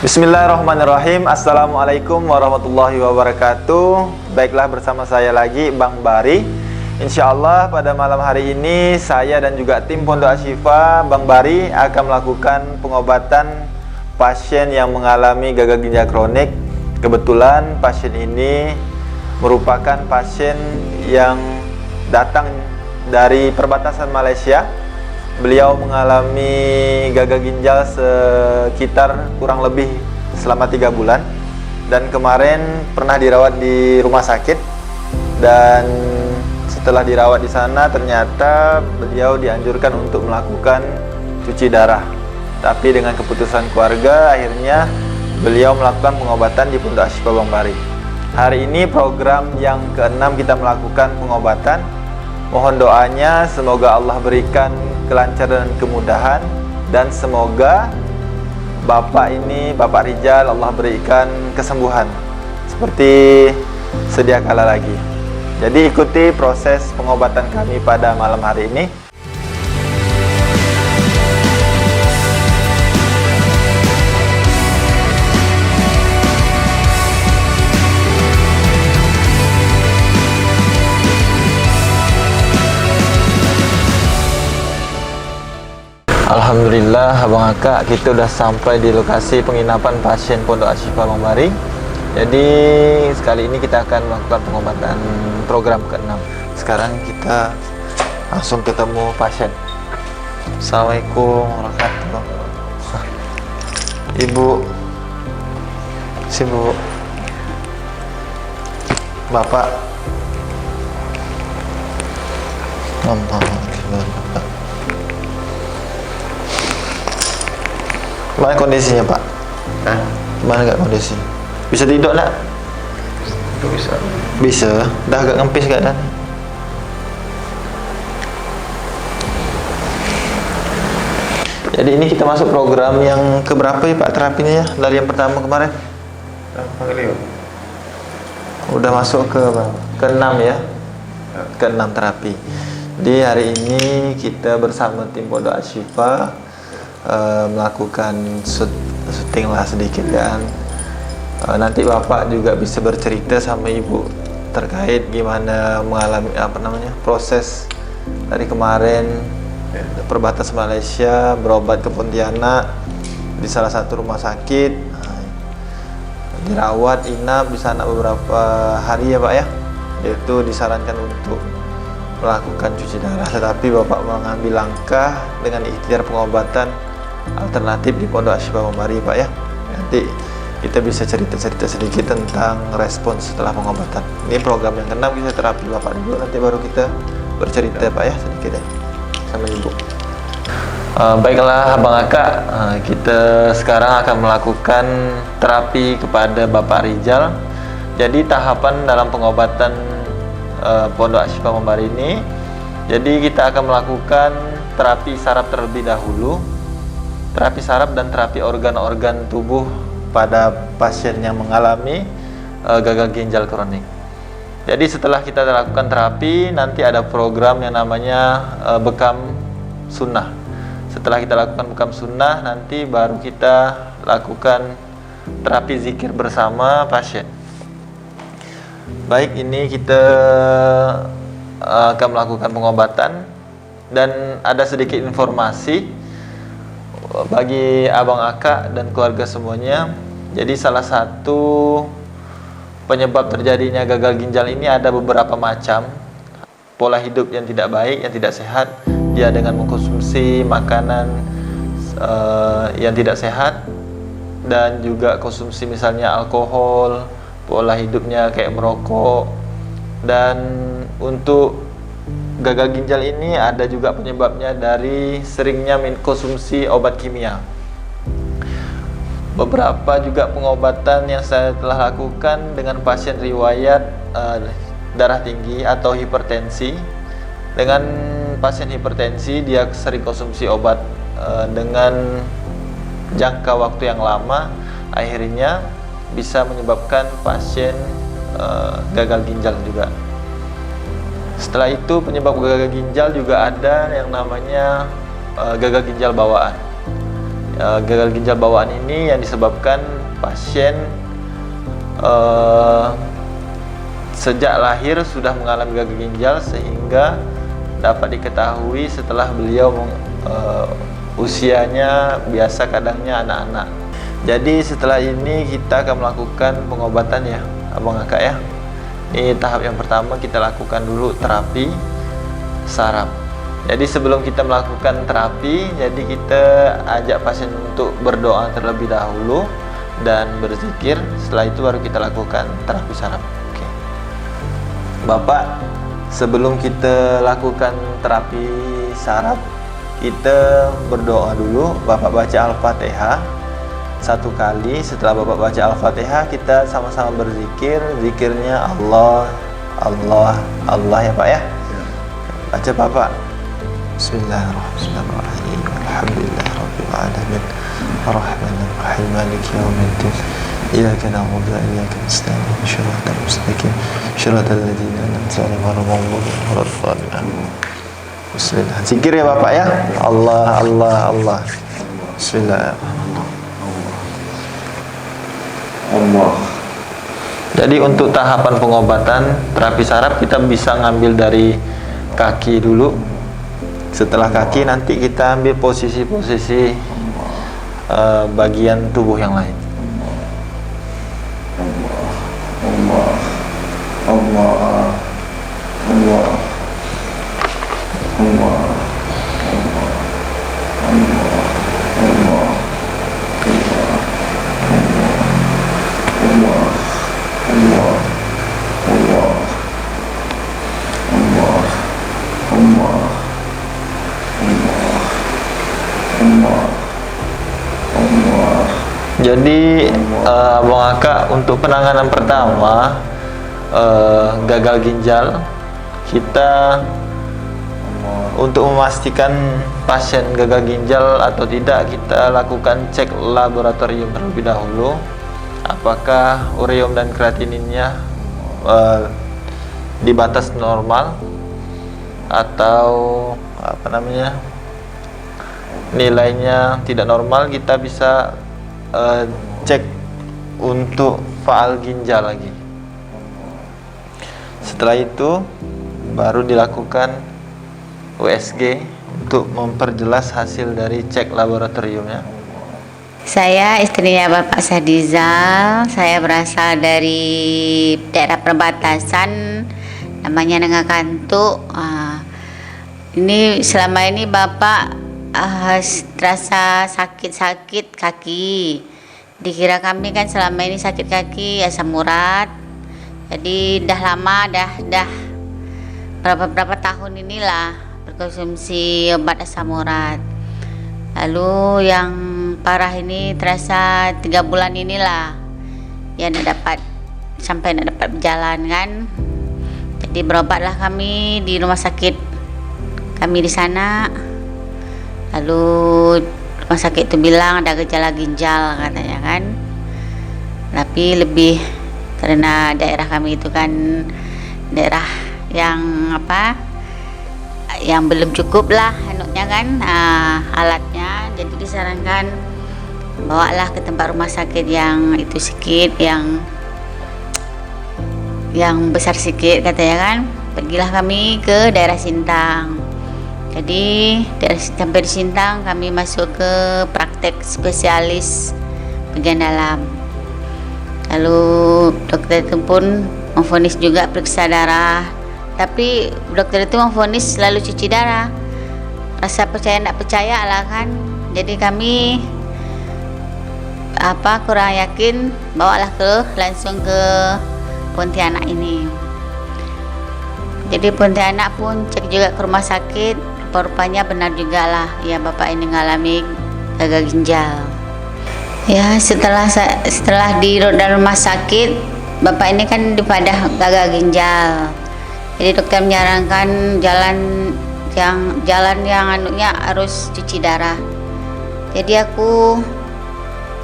Bismillahirrahmanirrahim. Assalamualaikum warahmatullahi wabarakatuh. Baiklah, bersama saya lagi Bang Bari. Insya Allah pada malam hari ini saya dan juga tim Pondok Ashifa Bang Bari akan melakukan pengobatan pasien yang mengalami gagal ginjal kronik. Kebetulan pasien ini merupakan pasien yang datang dari perbatasan Malaysia. Beliau mengalami gagal ginjal sekitar kurang lebih selama 3 bulan, dan kemarin pernah dirawat di rumah sakit, dan setelah dirawat di sana ternyata beliau dianjurkan untuk melakukan cuci darah. Tapi dengan keputusan keluarga akhirnya beliau melakukan pengobatan di Pondok Ashifa Bang Bari. Hari ini program yang ke-6 kita melakukan pengobatan. Mohon doanya semoga Allah berikan kelancaran dan kemudahan, dan semoga Bapak Rijal Allah berikan kesembuhan seperti sedia kala lagi. Jadi ikuti proses pengobatan kami pada malam hari ini. Alhamdulillah Abang Akak, kita sudah sampai di lokasi penginapan pasien Pondok Ashifa Bang Bari. Jadi sekali ini kita akan melakukan pengobatan program ke-6. Sekarang kita langsung ketemu pasien. Assalamualaikum warahmatullahi wabarakatuh. Ibu, Bu. Bapak. Mana kondisinya, Pak? Mana gak kondisi? Bisa tidur nak? Bisa. Bisa. Dah agak ngempis keadaan. Jadi ini kita masuk program yang keberapa ya Pak terapinya ya? Dari yang pertama kemarin? Udah masuk ke-6 ya? Ke-6 terapi. Di hari ini kita bersama tim Pondok Ashifa melakukan syuting lah sedikit kan. Nanti Bapak juga bisa bercerita sama Ibu terkait gimana mengalami proses dari kemarin perbatas Malaysia berobat ke Pontianak di salah satu rumah sakit, dirawat inap di sana beberapa hari ya Pak ya. Yaitu disarankan untuk melakukan cuci darah, tetapi Bapak mengambil langkah dengan ikhtiar pengobatan alternatif di Pondok Ashifa Bang Bari Pak ya. Nanti kita bisa cerita-cerita sedikit tentang respons setelah pengobatan. Ini program yang ke-6 kita terapi Bapak dulu, nanti baru kita bercerita Pak ya sedikit ya sama Ibu. Baiklah Abang Akak, kita sekarang akan melakukan terapi kepada Bapak Rijal. Jadi tahapan dalam pengobatan Pondok Ashifa Bang Bari ini, jadi kita akan melakukan terapi saraf terlebih dahulu. Terapi saraf dan terapi organ-organ tubuh pada pasien yang mengalami gagal ginjal kronik. Jadi setelah kita lakukan terapi, nanti ada program yang namanya bekam sunnah. Setelah kita lakukan bekam sunnah, nanti baru kita lakukan terapi zikir bersama pasien. Baik, ini kita akan melakukan pengobatan, dan ada sedikit informasi bagi Abang Akak dan keluarga semuanya. Jadi salah satu penyebab terjadinya gagal ginjal ini ada beberapa macam. Pola hidup yang tidak baik, yang tidak sehat, dia dengan mengkonsumsi makanan yang tidak sehat, dan juga konsumsi misalnya alkohol, pola hidupnya kayak merokok. Dan untuk gagal ginjal ini ada juga penyebabnya dari seringnya konsumsi obat kimia. Beberapa juga pengobatan yang saya telah lakukan dengan pasien riwayat darah tinggi atau hipertensi. Dengan pasien hipertensi, dia sering konsumsi obat dengan jangka waktu yang lama, akhirnya bisa menyebabkan pasien gagal ginjal juga. Setelah itu penyebab gagal ginjal juga ada yang namanya gagal ginjal bawaan. gagal ginjal bawaan ini yang disebabkan pasien sejak lahir sudah mengalami gagal ginjal, sehingga dapat diketahui setelah beliau usianya biasa kadangnya anak-anak. Jadi setelah ini kita akan melakukan pengobatan ya abang kakak ya. Ini tahap yang pertama, kita lakukan dulu terapi saraf. Jadi sebelum kita melakukan terapi, jadi kita ajak pasien untuk berdoa terlebih dahulu dan berzikir. Setelah itu baru kita lakukan terapi saraf. Oke. Bapak, sebelum kita lakukan terapi saraf, kita berdoa dulu. Bapak baca Al-Fatihah 1 kali. Setelah Bapak baca Al-Fatihah, kita sama-sama berzikir. Zikirnya Allah, Allah, Allah ya Pak ya. Baca Bapak. Bismillahirrahmanirrahim. Alhamdulillahirabbil alamin. Arrahmanir rahim. Maliki yaumiddin. Iyyaka na'budu wa iyyaka nasta'in. Shiratal mustaqim. Shiratal ladzina an'amta 'alaihim ghairil maghdubi 'alaihim waladdallin. Bismillah. Zikir ya Bapak ya. Allah, Allah, Allah. Bismillahirrahmanirrahim. Allah. Jadi untuk tahapan pengobatan terapi saraf kita bisa ngambil dari kaki dulu. Setelah kaki nanti kita ambil posisi-posisi bagian tubuh yang lain. Allah, Allah, Allah, Allah, Jadi Abang Aka, untuk penanganan pertama gagal ginjal, kita untuk memastikan pasien gagal ginjal atau tidak, kita lakukan cek laboratorium terlebih dahulu. Apakah ureum dan kreatininnya di batas normal atau nilainya tidak normal. Kita bisa cek untuk faal ginjal lagi. Setelah itu baru dilakukan USG untuk memperjelas hasil dari cek laboratoriumnya. Saya istrinya Bapak Sadizal. Saya berasal dari daerah perbatasan namanya Nengakantu. Ini selama ini Bapak terasa sakit kaki. Dikira kami kan selama ini sakit kaki asam urat. Jadi dah lama, dah berapa tahun inilah berkonsumsi obat asam urat. Lalu yang parah ini terasa 3 bulan inilah ya sampai tidak dapat berjalan kan. Jadi berobatlah kami di rumah sakit kami di sana. Lalu rumah sakit itu bilang ada gejala ginjal katanya kan. Tapi lebih karena daerah kami itu kan daerah yang yang belum cukup lah kan alatnya. Jadi disarankan bawalah ke tempat rumah sakit yang itu sedikit, yang besar sedikit katanya kan. Pergilah kami ke daerah Sintang. Jadi sampai di Sintang kami masuk ke praktek spesialis bagian dalam. Lalu dokter itu pun memvonis juga periksa darah. Tapi dokter itu memvonis selalu cuci darah. Rasa percaya tidak percaya lah kan. Jadi kami kurang yakin, bawalah langsung ke Pontianak ini. Jadi Pontianak pun cek juga ke rumah sakit. Rupanya benar juga lah, ya Bapak ini mengalami gagal ginjal. Ya setelah di rumah sakit, Bapak ini kan dipadah gagal ginjal. Jadi dokter menyarankan jalan yang harus cuci darah. Jadi aku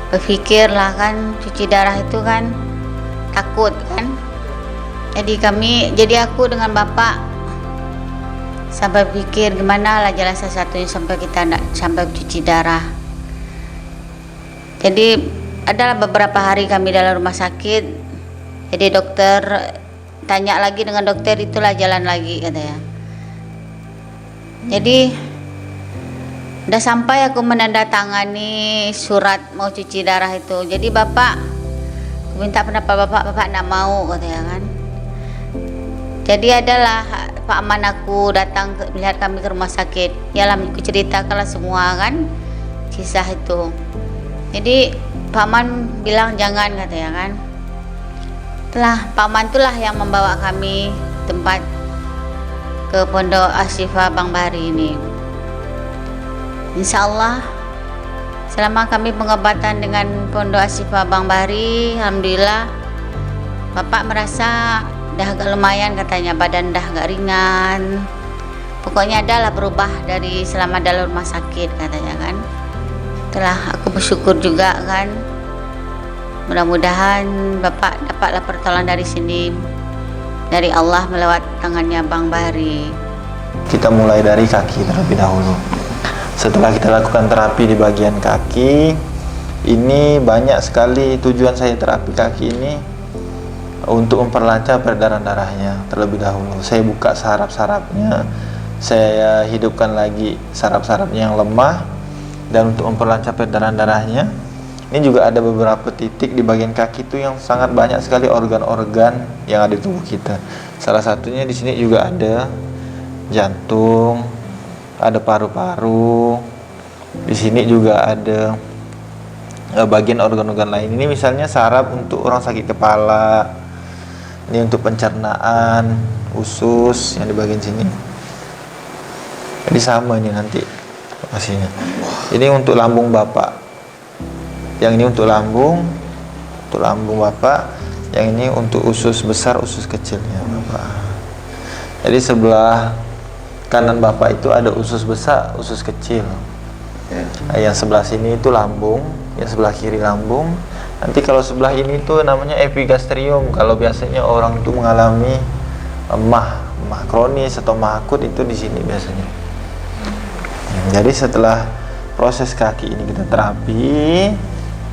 berpikir lah kan, cuci darah itu kan takut kan. Jadi aku dengan Bapak sampai pikir gimana lah jalan satu-satunya sampai kita sampai cuci darah. Jadi adalah beberapa hari kami dalam rumah sakit. Jadi dokter tanya lagi dengan dokter, itulah jalan lagi katanya. Jadi udah sampai aku menandatangani surat mau cuci darah itu. Jadi bapak, aku minta pendapat bapak nggak mau katanya kan. Jadi adalah Pak Aman aku datang melihat kami ke rumah sakit. Yalah, aku ceritakanlah semua kan kisah itu. Jadi Pak Aman bilang jangan katanya kan. Telah Pak Aman itulah yang membawa kami tempat ke Pondok Ashifa Bang Bahari ini. Insya Allah selama kami pengobatan dengan Pondok Ashifa Bang Bahari, alhamdulillah bapak merasa dah agak lumayan katanya, badan dah agak ringan. Pokoknya adalah berubah dari selama dalam rumah sakit katanya kan. Telah aku bersyukur juga kan. Mudah-mudahan bapak dapatlah pertolongan dari sini, dari Allah melewat tangannya Bang Bahari. Kita mulai dari kaki terlebih dahulu. Setelah kita lakukan terapi di bagian kaki, ini banyak sekali tujuan saya terapi kaki ini untuk memperlancar peredaran darahnya terlebih dahulu. Saya buka saraf-sarafnya, saya hidupkan lagi saraf-sarafnya yang lemah, dan untuk memperlancar peredaran darahnya. Ini juga ada beberapa titik di bagian kaki itu yang sangat banyak sekali organ-organ yang ada di tubuh kita. Salah satunya di sini juga ada jantung, ada paru-paru. Di sini juga ada bagian organ-organ lain. Ini misalnya saraf untuk orang sakit kepala. Ini untuk pencernaan, usus yang di bagian sini. Jadi sama ini nanti lokasinya. Ini untuk lambung bapak. Yang ini untuk lambung bapak. Yang ini untuk usus besar, usus kecilnya bapak. Jadi sebelah kanan bapak itu ada usus besar, usus kecil. Yang sebelah sini itu lambung, yang sebelah kiri lambung. Nanti kalau sebelah ini tuh namanya epigastrium. Kalau biasanya orang itu mengalami emah kronis atau emah akut, itu di sini biasanya. Jadi setelah proses kaki ini kita terapi,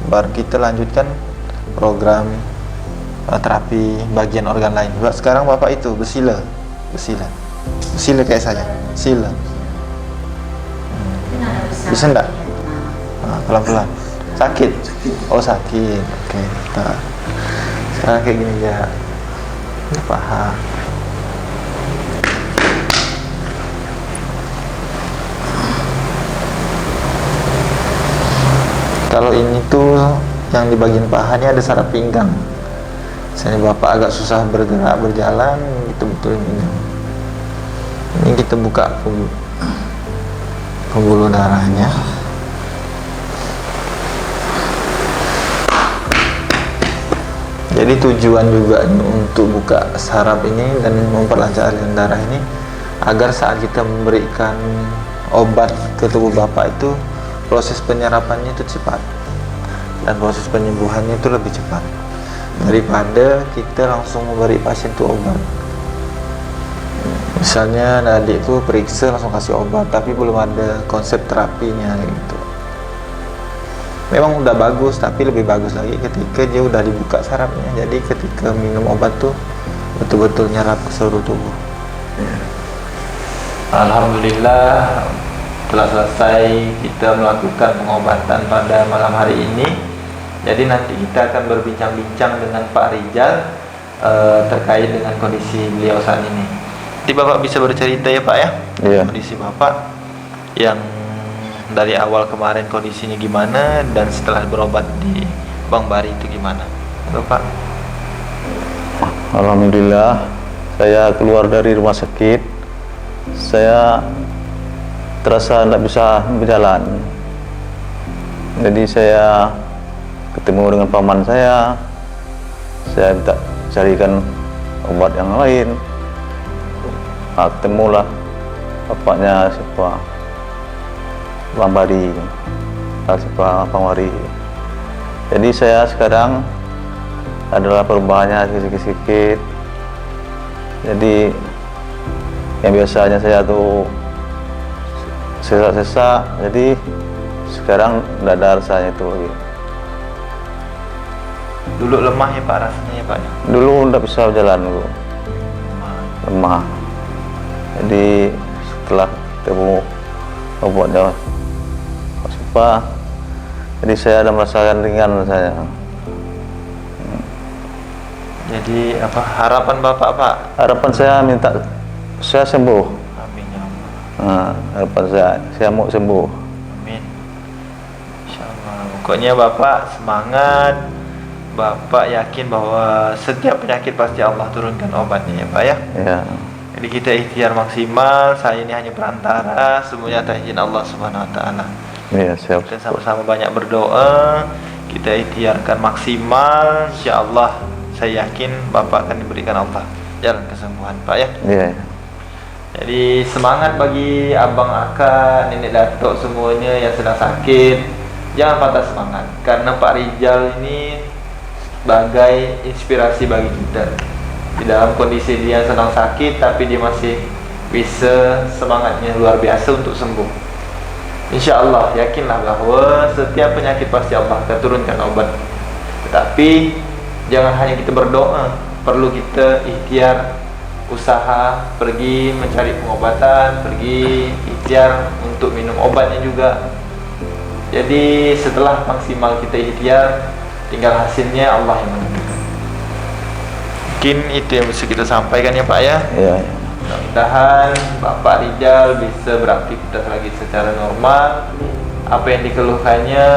baru kita lanjutkan program terapi bagian organ lain. Sekarang bapak itu bersila kayak saya, sila. Bisa enggak? Pelan-pelan. Sakit? Oh sakit. Oke, kita sekarang kayak gini ya. Paham. Kalau ini tuh yang di bagian pahanya ada saraf pinggang. Misalnya bapak agak susah bergerak, berjalan, gitu betulin ini. Ini kita buka pembuluh darahnya. Jadi tujuan juga untuk buka saraf ini dan memperlancar aliran darah ini agar saat kita memberikan obat ke tubuh bapak itu proses penyerapannya itu cepat dan proses penyembuhannya itu lebih cepat daripada kita langsung memberi pasien itu obat. Misalnya adik itu periksa langsung kasih obat tapi belum ada konsep terapinya gitu. Memang udah bagus, tapi lebih bagus lagi ketika dia udah dibuka sarafnya. Jadi ketika minum obat tuh betul-betul nyerap ke seluruh tubuh. Alhamdulillah telah selesai kita melakukan pengobatan pada malam hari ini. Jadi nanti kita akan berbincang-bincang dengan Pak Rizal terkait dengan kondisi beliau saat ini. Nanti Bapak bisa bercerita ya Pak ya, kondisi Bapak yang dari awal kemarin kondisinya gimana dan setelah berobat di Bang Bahari itu gimana, Bapak? Alhamdulillah, saya keluar dari rumah sakit, saya terasa tidak bisa berjalan. Jadi saya ketemu dengan paman saya minta carikan obat yang lain. Ketemulah bapaknya siapa, Bang Bahari, siapa Bang Bahari. Jadi saya sekarang adalah perubahannya sedikit-sedikit. Jadi yang biasanya saya tuh sesak-sesak, jadi sekarang tidak ada rasanya itu lagi. Dulu lemah ya Pak rasanya ya Pak ya? Dulu nggak bisa jalan dulu, lemah. Jadi setelah ketemu obatnya Pak Sifa, jadi saya ada merasakan ringan saya. Jadi apa harapan Bapak Pak? Harapan saya minta saya sembuh. Amin ya Allah. Nah, harapan saya mau sembuh. Amin. Insyaallah. Pokoknya Bapak semangat. Bapak yakin bahwa setiap penyakit pasti Allah turunkan obatnya ya Pak ya. Ya, Jadi kita ikhtiar maksimal. Saya ini hanya perantara. Semuanya atas izin Allah Subhanahu Wa Taala. ya siap. Kita sama-sama banyak berdoa. Kita ikhtiarkan maksimal. Insyaallah saya yakin Bapak akan diberikan Allah jalan kesembuhan Pak ya. Iya. Jadi semangat bagi abang, akak, nenek, datuk semuanya yang sedang sakit. Jangan patah semangat karena Pak Rijal ini sebagai inspirasi bagi kita. Di dalam kondisi dia sedang sakit tapi dia masih bisa semangatnya luar biasa untuk sembuh. Insya Allah yakinlah bahwa setiap penyakit pasti Allah akan turunkan obat. Tetapi jangan hanya kita berdoa, perlu kita ikhtiar, usaha, pergi mencari pengobatan, pergi ikhtiar untuk minum obatnya juga. Jadi setelah maksimal kita ikhtiar, tinggal hasilnya Allah yang menentukan. Mungkin itu yang bisa kita sampaikan ya Pak ya. Iya. Mudah-mudahan Bapak Rijal bisa beraktivitas lagi secara normal. Apa yang dikeluhkannya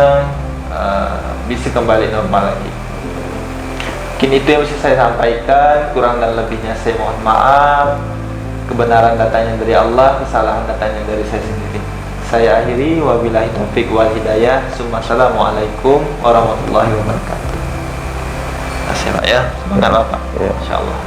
bisa kembali normal lagi. Mungkin itu yang bisa saya sampaikan. Kurang dan lebihnya saya mohon maaf. Kebenaran datanya dari Allah, kesalahan datanya dari saya sendiri. Saya akhiri, wabillahi taufiq wal hidayah. Assalamualaikum warahmatullahi wabarakatuh. Terima kasih Pak ya. Semangat Bapak. Ya. Insyaallah.